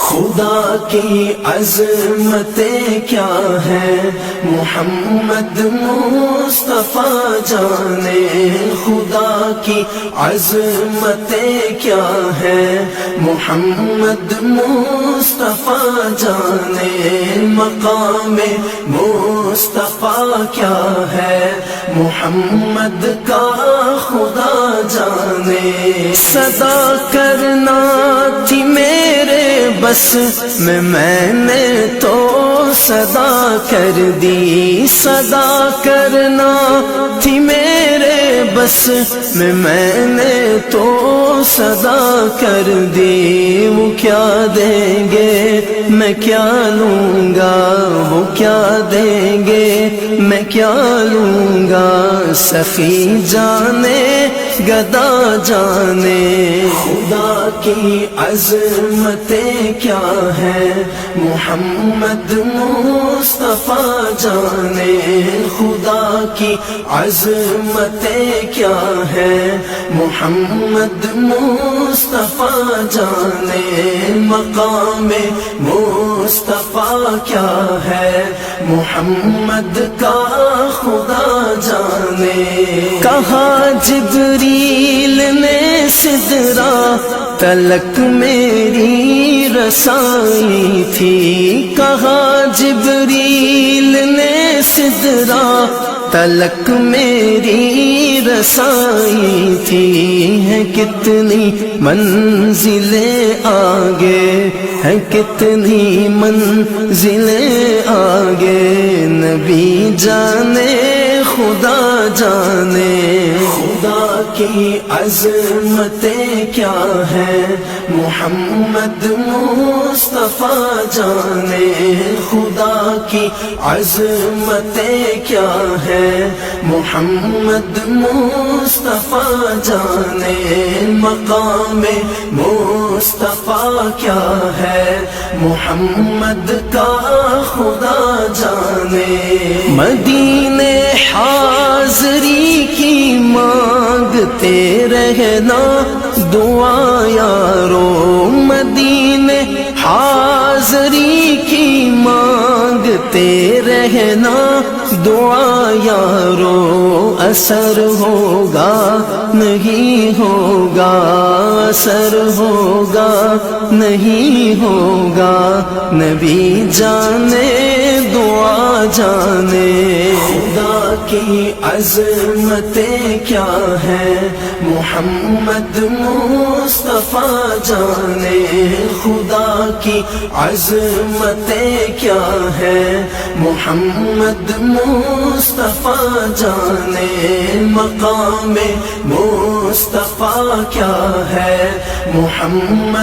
خدا کی عظمتیں کیا ہے محمد مصطفیٰ جانے، خدا کی عظمتیں کیا ہے محمد مصطفیٰ جانے، مقام مصطفیٰ کیا ہے محمد کا خدا جانے۔ صدا کرنا تھی میرے بس میں نے تو صدا کر دی، صدا کرنا تھی میرے بس میں نے تو صدا کر دی۔ وہ کیا دیں گے میں کیا لوں گا، وہ کیا دیں گے میں کیا لوں گا، سخی جانے گدا جانے۔ خدا کی عظمتیں کیا ہے محمد مصطفیٰ جانے، خدا کی عظمتیں کیا ہے محمد مصطفیٰ جانے، مقام مصطفیٰ کیا ہے محمد کا خدا جانے۔ کہا جبریل نے سدرا تلک میری رسائی تھی، کہا جبریل نے سدرا تلک میری رسائی تھی، ہے کتنی منزلیں آگے، ہے کتنی منزلیں آگے، نبی جانے خدا جانے۔ خدا کی عظمتیں کیا ہے محمد مصطفیٰ جانے، خدا کی عظمتیں کیا ہے محمد مصطفیٰ جانے، مقام مصطفیٰ کیا ہے محمد کا خدا جانے۔ مدینے حاضری کی مانگتے رہنا دعا یارو، مدینے حاضری کی مانگتے رہنا دعا یارو، اثر ہوگا نہیں ہوگا، اثر ہوگا نہیں ہوگا، نبی جانے دعا جانے۔ خدا کی عظمتیں کیا ہے محمد مصطفیٰ جانے، خدا کی عظمتیں کیا ہے محمد مصطفیٰ جانے، مقام مصطفیٰ کیا ہے محمد